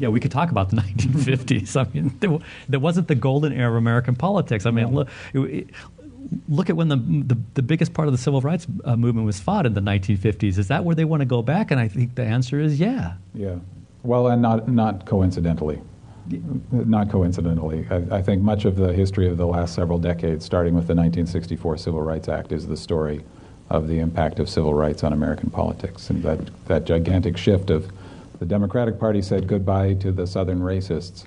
Yeah, we could talk about the 1950s. I mean, there wasn't the golden era of American politics. I mean, look at when the biggest part of the civil rights movement was fought in the 1950s. Is that where they want to go back? And I think the answer is yeah. Yeah. Well, and not coincidentally. Not coincidentally. I think much of the history of the last several decades, starting with the 1964 Civil Rights Act, is the story of the impact of civil rights on American politics, and that gigantic shift of the Democratic Party said goodbye to the Southern racists,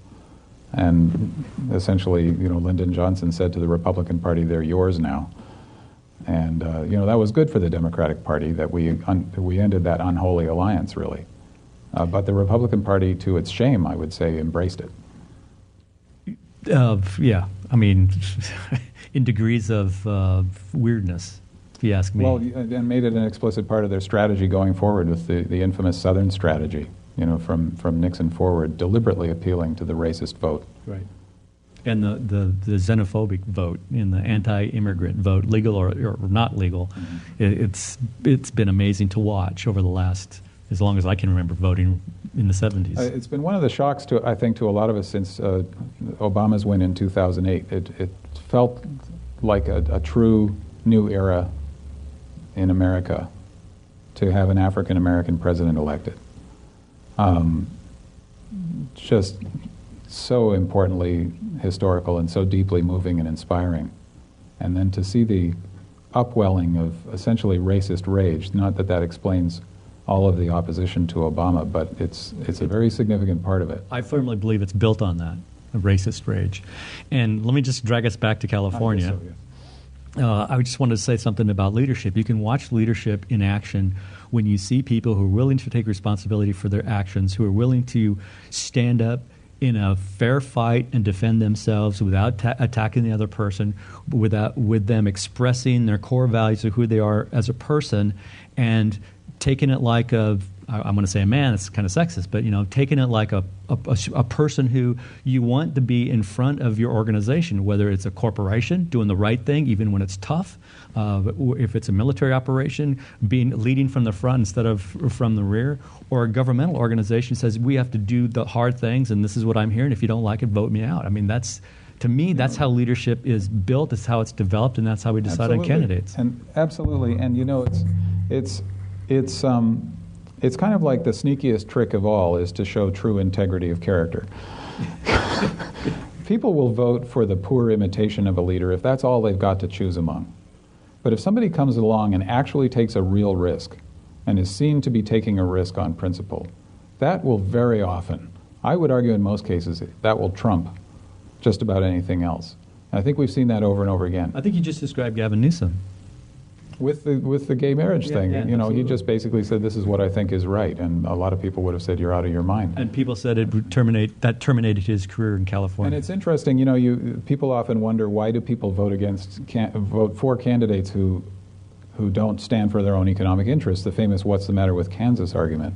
and essentially, Lyndon Johnson said to the Republican Party, "They're yours now." And that was good for the Democratic Party that we ended that unholy alliance, really. But the Republican Party, to its shame, I would say, embraced it. Yeah, I mean, in degrees of weirdness, if you ask me. Well, and made it an explicit part of their strategy going forward with the infamous Southern strategy, from Nixon forward, deliberately appealing to the racist vote. Right. And the xenophobic vote, and the anti-immigrant vote, legal or not legal, it's been amazing to watch over the last, as long as I can remember voting in the 70s. It's been one of the shocks, I think, to a lot of us since Obama's win in 2008. It felt like a true new era in America to have an African-American president elected. Just so importantly historical and so deeply moving and inspiring. And then to see the upwelling of essentially racist rage, not that explains all of the opposition to Obama, but it's a very significant part of it. I firmly believe it's built on that, a racist rage. And let me just drag us back to California. So, yes. I just wanted to say something about leadership. You can watch leadership in action when you see people who are willing to take responsibility for their actions, who are willing to stand up in a fair fight and defend themselves without attacking the other person, with them expressing their core values of who they are as a person, and taking it like I'm going to say a man, it's kind of sexist, but taking it like a person who you want to be in front of your organization, whether it's a corporation doing the right thing even when it's tough, if it's a military operation, leading from the front instead of from the rear, or a governmental organization says we have to do the hard things and this is what I'm hearing. If you don't like it, vote me out. I mean, to me, that's how leadership is built. It's how it's developed, and that's how we decide on candidates. And absolutely, and it's kind of like the sneakiest trick of all is to show true integrity of character. People will vote for the poor imitation of a leader if that's all they've got to choose among. But if somebody comes along and actually takes a real risk and is seen to be taking a risk on principle, that will very often, I would argue in most cases, that will trump just about anything else. And I think we've seen that over and over again. I think you just described Gavin Newsom. With the gay marriage thing, absolutely. he just basically said, this is what I think is right, and a lot of people would have said, you're out of your mind. And people said that terminated his career in California. And it's interesting, people often wonder, why do people vote for candidates who don't stand for their own economic interests? The famous "what's the matter with Kansas" argument.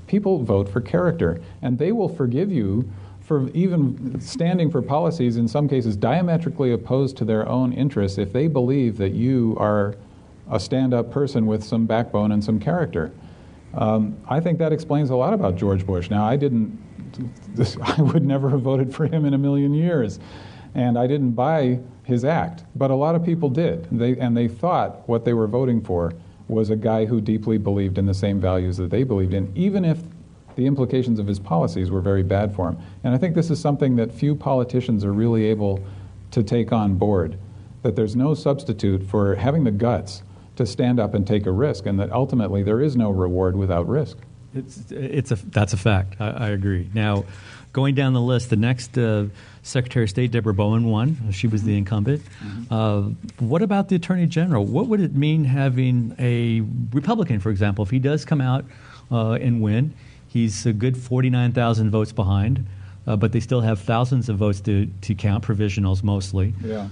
People vote for character, and they will forgive you for even standing for policies, in some cases diametrically opposed to their own interests, if they believe that you are a stand-up person with some backbone and some character. I think that explains a lot about George Bush. Now, I would never have voted for him in a million years, and I didn't buy his act, but a lot of people did. They thought what they were voting for was a guy who deeply believed in the same values that they believed in, even if the implications of his policies were very bad for him. And I think this is something that few politicians are really able to take on board, that there's no substitute for having the guts to stand up and take a risk, and that ultimately there is no reward without risk. That's a fact. I agree. Now, going down the list, the next Secretary of State, Deborah Bowen, won. She was the incumbent. What about the Attorney General? What would it mean having a Republican, for example, if he does come out and win? He's a good 49,000 votes behind, but they still have thousands of votes to count, provisionals mostly. Yeah.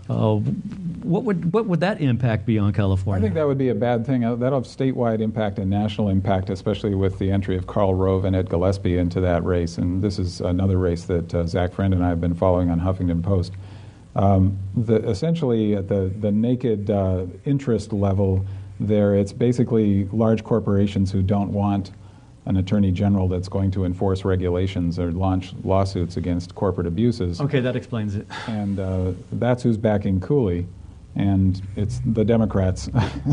What would that impact be on California? I think that would be a bad thing. That'll have statewide impact and national impact, especially with the entry of Karl Rove and Ed Gillespie into that race. And this is another race that Zach Friend and I have been following on Huffington Post. Essentially, at the naked interest level there, it's basically large corporations who don't want an attorney general that's going to enforce regulations or launch lawsuits against corporate abuses. Okay, that explains it. And that's who's backing Cooley. And it's the Democrats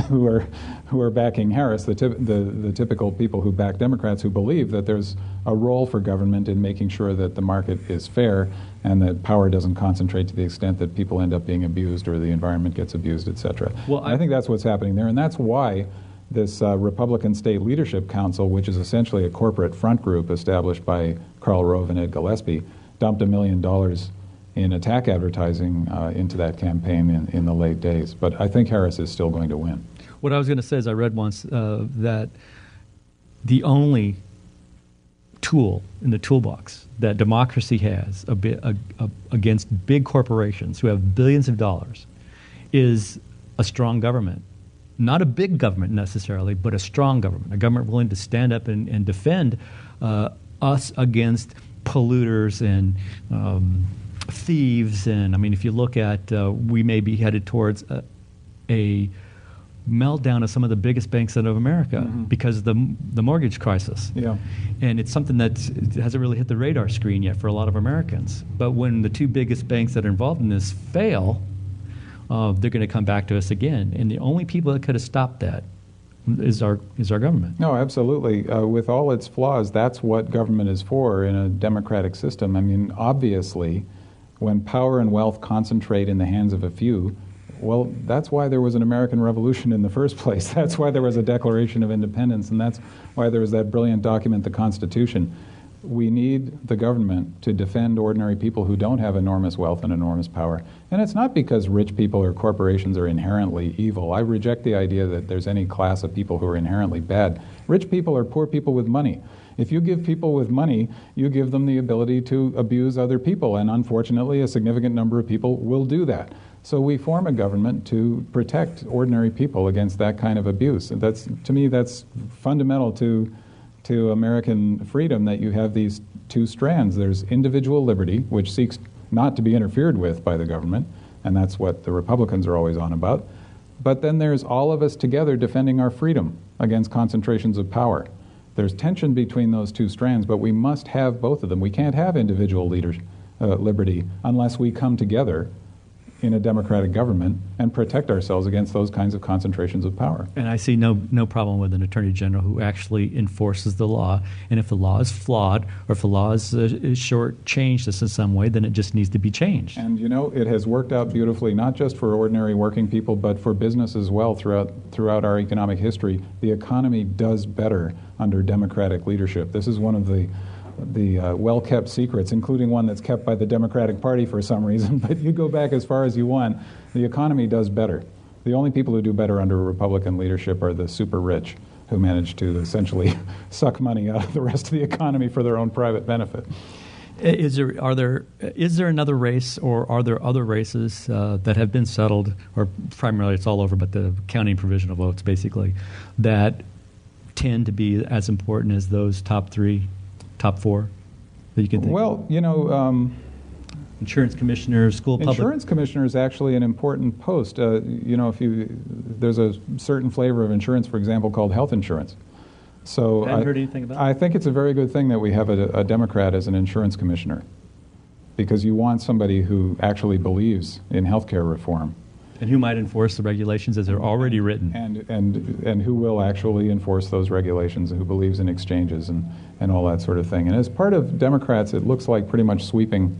who are backing Harris, the typical people who back Democrats who believe that there's a role for government in making sure that the market is fair and that power doesn't concentrate to the extent that people end up being abused or the environment gets abused, et cetera. Well, I think that's what's happening there, and that's why this Republican State Leadership Council, which is essentially a corporate front group established by Karl Rove and Ed Gillespie, dumped $1 million in attack advertising into that campaign in the late days. But I think Harris is still going to win. What I was going to say is I read once that the only tool in the toolbox that democracy has against big corporations who have billions of dollars is a strong government. Not a big government necessarily, but a strong government, a government willing to stand up and defend us against polluters and thieves. And I mean, if you look at, we may be headed towards a meltdown of some of the biggest banks out of America because of the mortgage crisis. Yeah. And it's something that hasn't really hit the radar screen yet for a lot of Americans. But when the two biggest banks that are involved in this fail, they're going to come back to us again. And the only people that could have stopped that is our government. No, absolutely. With all its flaws, that's what government is for in a democratic system. I mean, obviously, when power and wealth concentrate in the hands of a few, well, that's why there was an American Revolution in the first place. That's why there was a Declaration of Independence, and that's why there was that brilliant document, the Constitution. We need the government to defend ordinary people who don't have enormous wealth and enormous power. And it's not because rich people or corporations are inherently evil. I reject the idea that there's any class of people who are inherently bad. Rich people are poor people with money. If you give people with money, you give them the ability to abuse other people, and unfortunately, a significant number of people will do that. So we form a government to protect ordinary people against that kind of abuse. And to me, that's fundamental to American freedom, that you have these two strands. There's individual liberty, which seeks not to be interfered with by the government, and that's what the Republicans are always on about. But then there's all of us together defending our freedom against concentrations of power. There's tension between those two strands, but we must have both of them. We can't have individual liberty unless we come together in a democratic government and protect ourselves against those kinds of concentrations of power. And I see no problem with an attorney general who actually enforces the law. And if the law is flawed or if the law is short-changed us in some way, then it just needs to be changed. And you know, it has worked out beautifully, not just for ordinary working people, but for business as well throughout our economic history. The economy does better under democratic leadership. This is one of the well-kept secrets, including one that's kept by the Democratic Party for some reason, but you go back as far as you want, the economy does better. The only people who do better under Republican leadership are the super rich, who manage to essentially suck money out of the rest of the economy for their own private benefit. Is there another race, or are there other races that have been settled, or primarily it's all over, but the counting provisional votes basically, that tend to be as important as those top four that you can think of? Well, you know, insurance commissioner, Insurance commissioner is actually an important post. You know, there's a certain flavor of insurance, for example, called health insurance. So I haven't heard anything about it. I think it's a very good thing that we have a Democrat as an insurance commissioner, because you want somebody who actually believes in healthcare reform. And who might enforce the regulations as they're already written. And who will actually enforce those regulations, and who believes in exchanges and all that sort of thing. And as part of Democrats, it looks like pretty much sweeping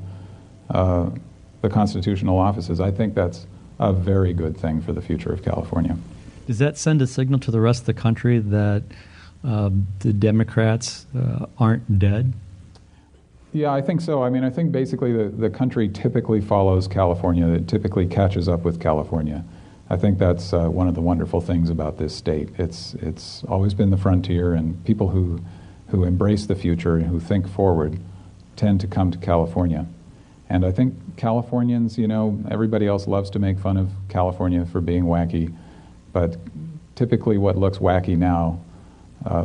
the constitutional offices. I think that's a very good thing for the future of California. Does that send a signal to the rest of the country that the Democrats aren't dead? Yeah, I think so. I mean, I think basically the country typically follows California. It typically catches up with California. I think that's one of the wonderful things about this state. It's always been the frontier, and people who embrace the future and who think forward tend to come to California. And I think Californians, you know, everybody else loves to make fun of California for being wacky, but typically what looks wacky now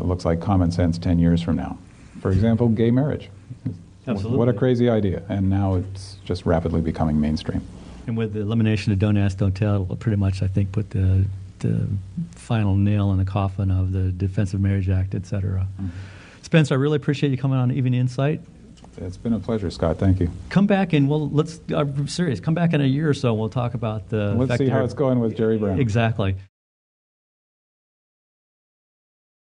looks like common sense 10 years from now. For example, gay marriage. Absolutely. What a crazy idea. And now it's just rapidly becoming mainstream. And with the elimination of Don't Ask, Don't Tell, it'll pretty much, I think, put the final nail in the coffin of the Defense of Marriage Act, et cetera. Spencer, I really appreciate you coming on Evening Insight. It's been a pleasure, Scott. Thank you. Come back and I'm serious. Come back in a year or so. And we'll talk about the. Let's see how it's going with Jerry Brown. Exactly.